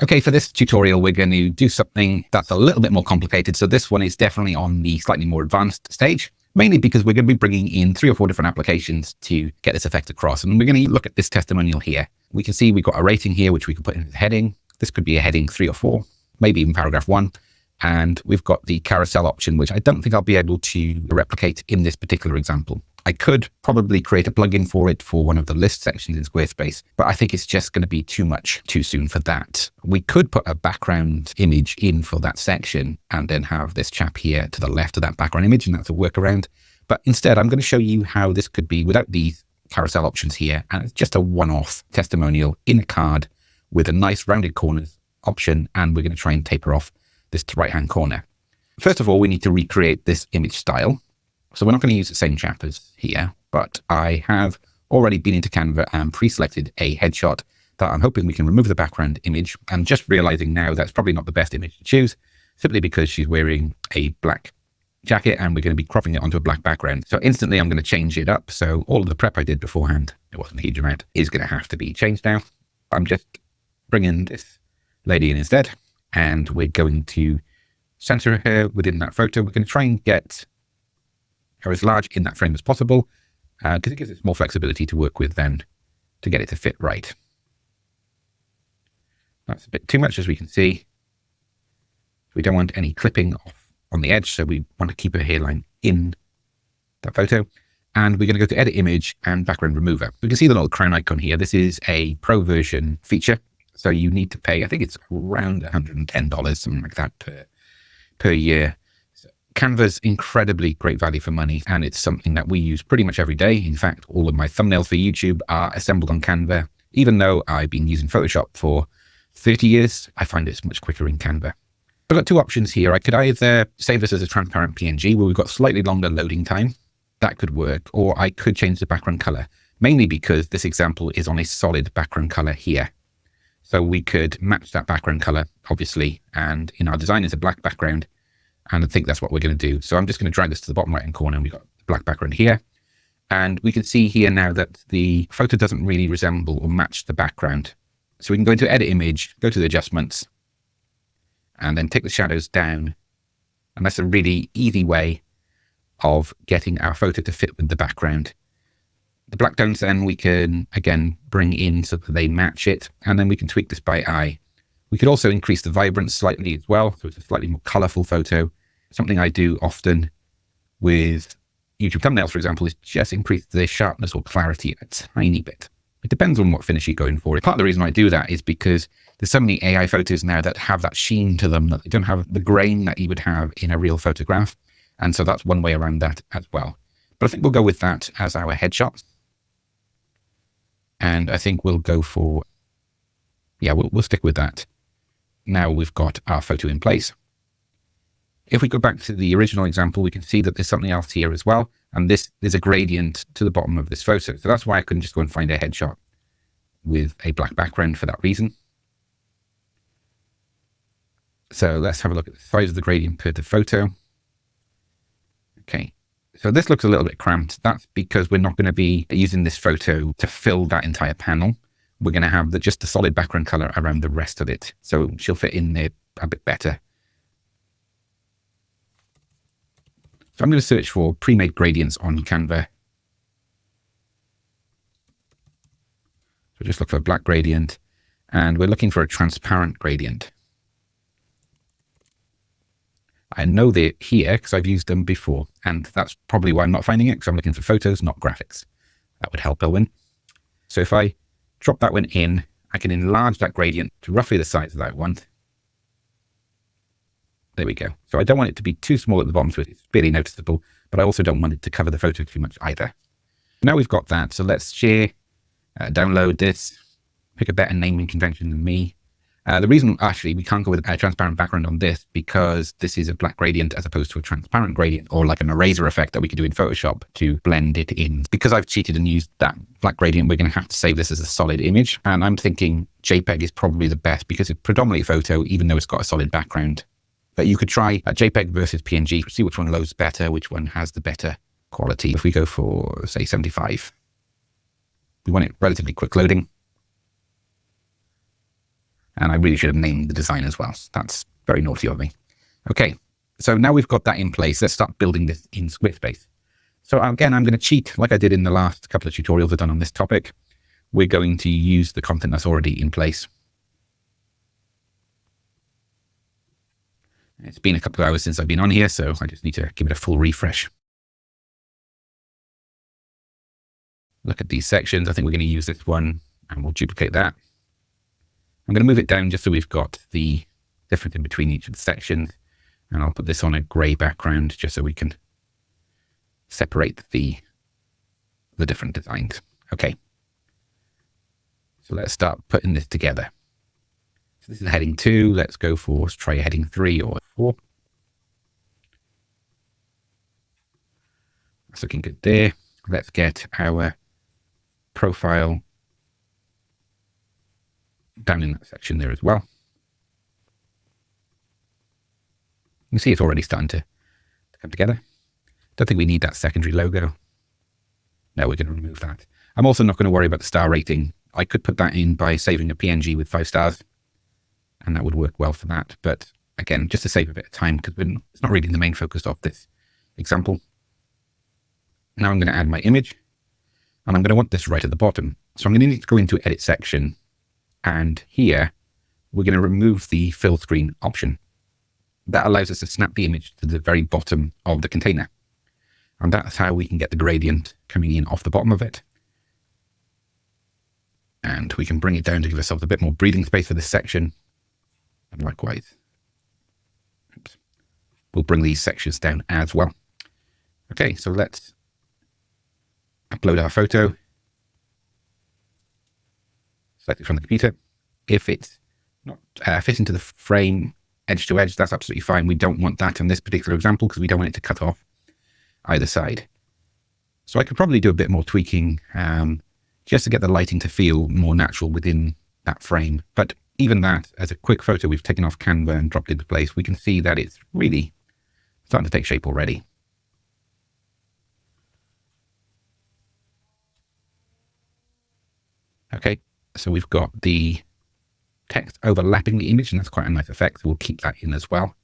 Okay, for this tutorial, we're going to do something that's a little bit more complicated. So this one is definitely on the slightly more advanced stage, mainly because we're going to be bringing in 3 or 4 different applications to get this effect across. And we're going to look at this testimonial here. We can see we've got a rating here, which we can put in the heading. This could be a heading 3 or 4, maybe even paragraph 1. And we've got the carousel option, which I don't think I'll be able to replicate in this particular example. I could probably create a plugin for it for one of the list sections in Squarespace, but I think it's just going to be too much too soon for that. We could put a background image in for that section and then have this chap here to the left of that background image, and that's a workaround. But instead, I'm going to show you how this could be without these carousel options here. And it's just a one-off testimonial in a card with a nice rounded corners option. And we're going to try and taper off this right-hand corner. First of all, we need to recreate this image style. So we're not going to use the same chap as here, but I have already been into Canva and pre-selected a headshot that I'm hoping we can remove the background image. I'm just realizing now that's probably not the best image to choose, simply because she's wearing a black jacket and we're going to be cropping it onto a black background. So instantly I'm going to change it up. So all of the prep I did beforehand, it wasn't a huge amount, is going to have to be changed now. I'm just bringing this lady in instead, and we're going to center her within that photo. We're going to try and get her as large in that frame as possible, because it gives us more flexibility to work with then to get it to fit right. That's a bit too much, as we can see. We don't want any clipping off on the edge, so we want to keep her hairline in that photo. And we're going to go to Edit Image and Background Remover. We can see the little crown icon here. This is a pro version feature, so you need to pay, I think it's around $110, something like that per year. Canva's incredibly great value for money, and it's something that we use pretty much every day. In fact, all of my thumbnails for YouTube are assembled on Canva. Even though I've been using Photoshop for 30 years, I find it's much quicker in Canva. I've got 2 options here. I could either save this as a transparent PNG where we've got slightly longer loading time. That could work. Or I could change the background color, mainly because this example is on a solid background color here. So we could match that background color, obviously, and in our design is a black background. And I think that's what we're going to do. So I'm just going to drag this to the bottom right-hand corner, and we've got the black background here. And we can see here now that the photo doesn't really resemble or match the background. So we can go into Edit Image, go to the adjustments, and then take the shadows down. And that's a really easy way of getting our photo to fit with the background. The black tones then we can, again, bring in so that they match it. And then we can tweak this by eye. We could also increase the vibrance slightly as well, so it's a slightly more colorful photo. Something I do often with YouTube thumbnails, for example, is just increase the sharpness or clarity a tiny bit. It depends on what finish you're going for. Part of the reason I do that is because there's so many AI photos now that have that sheen to them, that they don't have the grain that you would have in a real photograph. And so that's one way around that as well. But I think we'll go with that as our headshot. And I think we'll go for, yeah, we'll stick with that. Now we've got our photo in place. If we go back to the original example, we can see that there's something else here as well. And this is a gradient to the bottom of this photo. So that's why I couldn't just go and find a headshot with a black background for that reason. So let's have a look at the size of the gradient per the photo. Okay, so this looks a little bit cramped. That's because we're not going to be using this photo to fill that entire panel. We're going to have just the solid background color around the rest of it. So she'll fit in there a bit better. So I'm going to search for pre-made gradients on Canva. So just look for a black gradient, and we're looking for a transparent gradient. I know they're here because I've used them before, and that's probably why I'm not finding it, because I'm looking for photos, not graphics. That would help, Elwyn. So if I drop that one in, I can enlarge that gradient to roughly the size that I want. There we go. So I don't want it to be too small at the bottom so it's barely noticeable, but I also don't want it to cover the photo too much either. Now we've got that, so let's share, download this, pick a better naming convention than me. The reason actually we can't go with a transparent background on this, because this is a black gradient as opposed to a transparent gradient, or like an eraser effect that we could do in Photoshop to blend it in. Because I've cheated and used that black gradient, we're going to have to save this as a solid image. And I'm thinking JPEG is probably the best because it's predominantly photo, even though it's got a solid background. But you could try a JPEG versus PNG, see which one loads better, which one has the better quality. If we go for, say, 75, we want it relatively quick loading. And I really should have named the design as well. That's very naughty of me. Okay, so now we've got that in place. Let's start building this in Squarespace. So again, I'm going to cheat like I did in the last couple of tutorials I've done on this topic. We're going to use the content that's already in place. It's been a couple of hours since I've been on here, so I just need to give it a full refresh. Look at these sections. I think we're going to use this one, and we'll duplicate that. I'm going to move it down just so we've got the difference in between each of the sections. And I'll put this on a grey background just so we can separate the different designs. Okay. So let's start putting this together. So this is heading 2. Let's try heading 3 or 4. That's looking good there. Let's get our profile down in that section there as well. You can see it's already starting to come together. Don't think we need that secondary logo. No, we're going to remove that. I'm also not going to worry about the star rating. I could put that in by saving a PNG with 5 stars, and that would work well for that. But again, just to save a bit of time, because it's not really the main focus of this example. Now I'm going to add my image, and I'm going to want this right at the bottom. So I'm going to need to go into Edit section, and here we're going to remove the fill screen option. That allows us to snap the image to the very bottom of the container. And that's how we can get the gradient coming in off the bottom of it. And we can bring it down to give ourselves a bit more breathing space for this section. And likewise, we'll bring these sections down as well. Okay, so let's upload our photo. Select it from the computer. If it's not fit into the frame edge to edge, that's absolutely fine. We don't want that in this particular example because we don't want it to cut off either side. So I could probably do a bit more tweaking just to get the lighting to feel more natural within that frame. But even that, as a quick photo we've taken off Canva and dropped into place, we can see that it's really starting to take shape already. Okay, so we've got the text overlapping the image, and that's quite a nice effect. So we'll keep that in as well.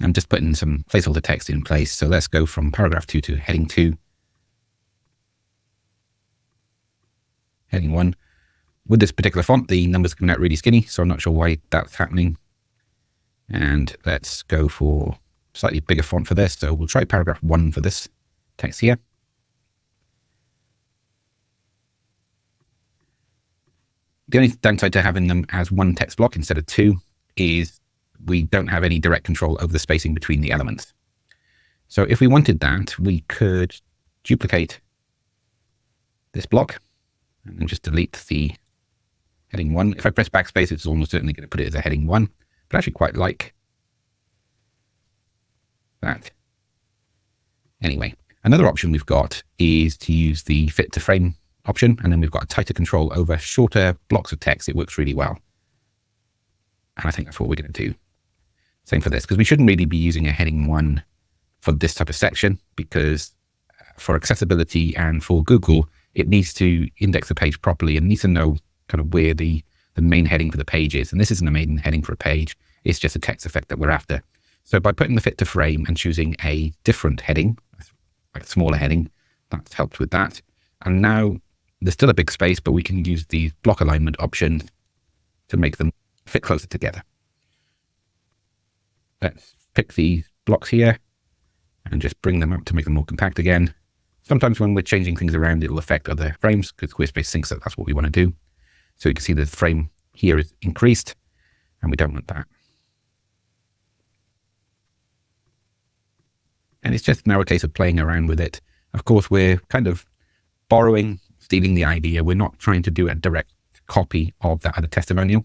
I'm just putting some placeholder text in place. So let's go from paragraph 2 to heading 2. Heading 1. With this particular font, the numbers are coming out really skinny, so I'm not sure why that's happening. And let's go for slightly bigger font for this. So we'll try paragraph 1 for this text here. The only downside to having them as one text block instead of 2 is we don't have any direct control over the spacing between the elements. So if we wanted that, we could duplicate this block and then just delete the heading 1. If I press backspace, it's almost certainly going to put it as a heading 1, but I actually quite like that. Anyway, another option we've got is to use the fit to frame option, and then we've got a tighter control over shorter blocks of text. It works really well. And I think that's what we're going to do. Same for this, because we shouldn't really be using a heading 1 for this type of section, because for accessibility and for Google, it needs to index the page properly and needs to know kind of where the main heading for the page is. And this isn't a main heading for a page. It's just a text effect that we're after. So by putting the fit to frame and choosing a different heading, like a smaller heading, that's helped with that. And now there's still a big space, but we can use these block alignment options to make them fit closer together. Let's pick these blocks here and just bring them up to make them more compact again. Sometimes when we're changing things around, it'll affect other frames because Squarespace thinks that that's what we want to do. So you can see the frame here is increased, and we don't want that. And it's just now a case of playing around with it. Of course, we're kind of borrowing, stealing the idea. We're not trying to do a direct copy of that other testimonial.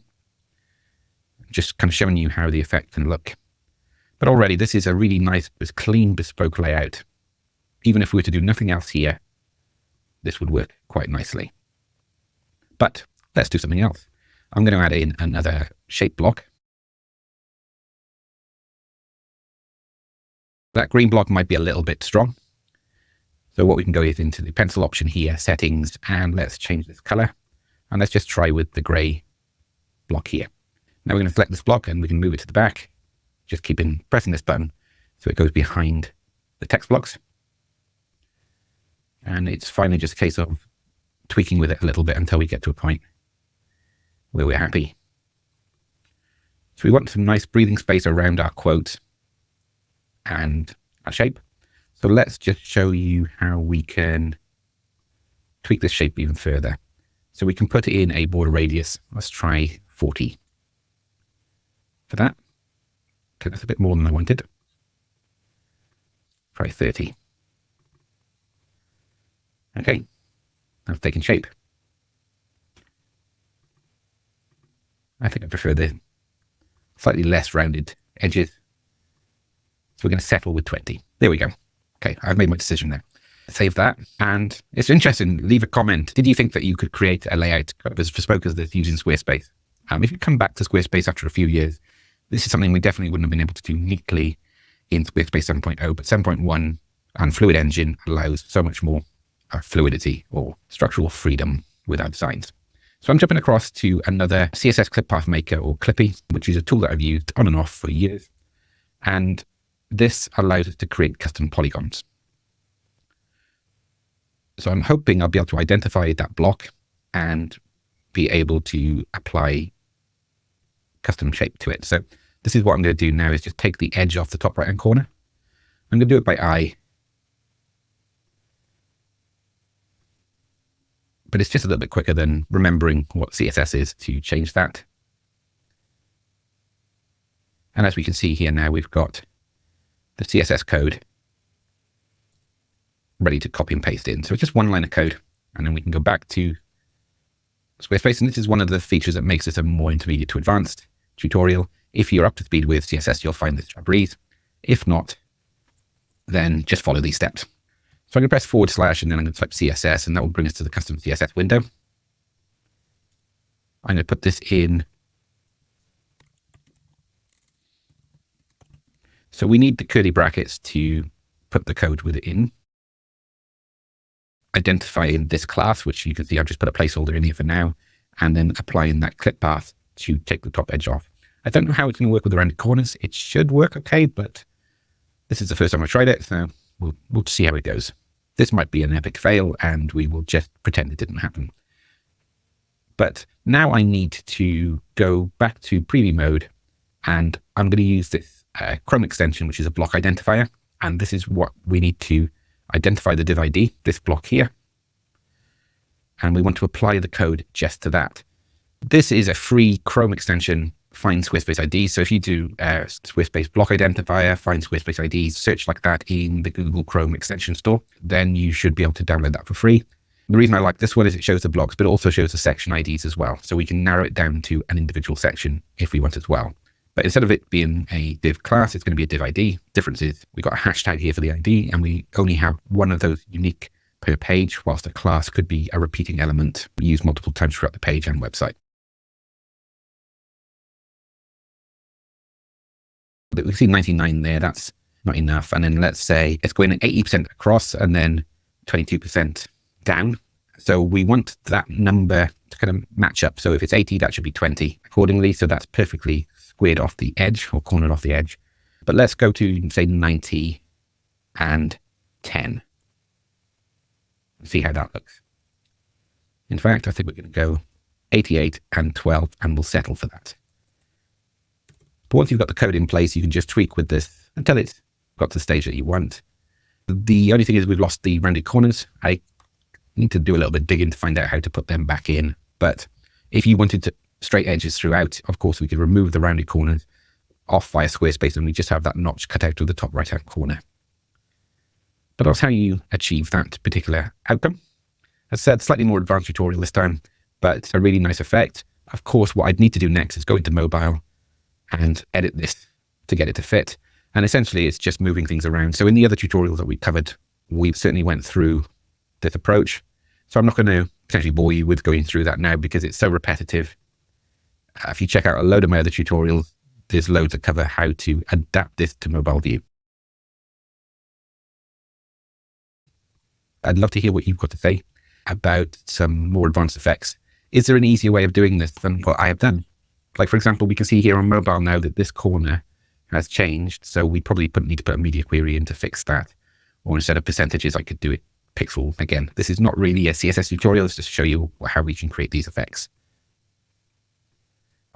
Just kind of showing you how the effect can look. But already this is a really nice, clean, bespoke layout. Even if we were to do nothing else here, this would work quite nicely. But let's do something else. I'm going to add in another shape block. That green block might be a little bit strong. So what we can go is into the pencil option here, settings, and let's change this color. And let's just try with the gray block here. Now we're going to select this block and we can move it to the back. Just pressing this button so it goes behind the text blocks. And it's finally just a case of tweaking with it a little bit until we get to a point where we're happy. So we want some nice breathing space around our quote and our shape. So let's just show you how we can tweak this shape even further. So we can put in a border radius. Let's try 40 for that. Okay, that's a bit more than I wanted. Try 30. Okay, that's taken shape. I think I prefer the slightly less rounded edges. So we're going to settle with 20. There we go. Okay, I've made my decision there. Save that. And it's interesting, leave a comment. Did you think that you could create a layout as bespoke as this using Squarespace? If you come back to Squarespace after a few years, this is something we definitely wouldn't have been able to do neatly in Squarespace 7.0, but 7.1 and Fluid Engine allows so much more fluidity or structural freedom with our designs. So I'm jumping across to another CSS clip path maker, or Clippy, which is a tool that I've used on and off for years. And this allows us to create custom polygons. So I'm hoping I'll be able to identify that block and be able to apply custom shape to it. So this is what I'm going to do now, is just take the edge off the top right hand corner. I'm going to do it by eye. But it's just a little bit quicker than remembering what CSS is to change that. And as we can see here now, we've got the CSS code ready to copy and paste in. So it's just one line of code, and then we can go back to Squarespace. And this is one of the features that makes this a more intermediate to advanced tutorial. If you're up to speed with CSS, you'll find this a breeze. If not, then just follow these steps. So I'm going to press / and then I'm going to type CSS, and that will bring us to the custom CSS window. I'm going to put this in. So we need the curly brackets to put the code within. Identifying this class, which you can see I've just put a placeholder in here for now, and then applying that clip path to take the top edge off. I don't know how it's going to work with the rounded corners. It should work okay, but this is the first time I've tried it, so we'll see how it goes. This might be an epic fail, and we will just pretend it didn't happen. But now I need to go back to preview mode, and I'm going to use this Chrome extension, which is a block identifier. And this is what we need to identify the div ID, this block here. And we want to apply the code just to that. This is a free Chrome extension, find Squarespace ID. So if you do Squarespace block identifier, find Squarespace ID, search like that in the Google Chrome extension store, then you should be able to download that for free. The reason I like this one is it shows the blocks, but it also shows the section IDs as well. So we can narrow it down to an individual section if we want as well. But instead of it being a div class, it's going to be a div ID. Difference is we've got a hashtag here for the ID, and we only have one of those unique per page, whilst a class could be a repeating element used multiple times throughout the page and website. We see 99 there, that's not enough. And then let's say it's going 80% across and then 22% down. So we want that number to kind of match up. So if it's 80, that should be 20 accordingly. So that's perfectly squared off the edge or cornered off the edge. But let's go to say 90 and 10. See how that looks. In fact, I think we're going to go 88 and 12 and we'll settle for that. But once you've got the code in place, you can just tweak with this until it's got to the stage that you want. The only thing is we've lost the rounded corners. I need to do a little bit of digging to find out how to put them back in. But if you wanted to straight edges throughout, of course, we could remove the rounded corners off via Squarespace and we just have that notch cut out of the top right-hand corner. But that's how you achieve that particular outcome. As I said, slightly more advanced tutorial this time, but a really nice effect. Of course, what I'd need to do next is go into mobile and edit this to get it to fit. And essentially, it's just moving things around. So in the other tutorials that we covered, we certainly went through this approach. So I'm not going to potentially bore you with going through that now because it's so repetitive. If you check out a load of my other tutorials, there's loads that cover how to adapt this to mobile view. I'd love to hear what you've got to say about some more advanced effects. Is there an easier way of doing this than what I have done? Like, for example, we can see here on mobile now that this corner has changed. So we probably need to put a media query in to fix that. Or instead of percentages, I could do it pixel. Again, this is not really a CSS tutorial. It's just to show you how we can create these effects.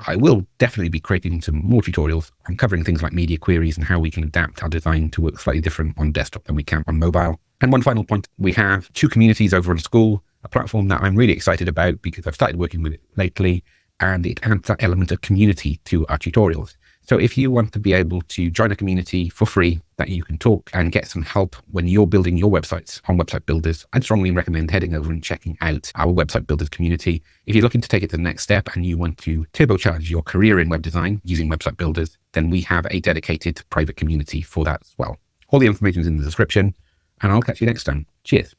I will definitely be creating some more tutorials on covering things like media queries and how we can adapt our design to work slightly different on desktop than we can on mobile. And one final point, we have 2 communities over on School, a platform that I'm really excited about because I've started working with it lately, and it adds that element of community to our tutorials. So if you want to be able to join a community for free that you can talk and get some help when you're building your websites on Website Builders, I'd strongly recommend heading over and checking out our Website Builders community. If you're looking to take it to the next step and you want to turbocharge your career in web design using Website Builders, then we have a dedicated private community for that as well. All the information is in the description, and I'll catch you next time. Cheers.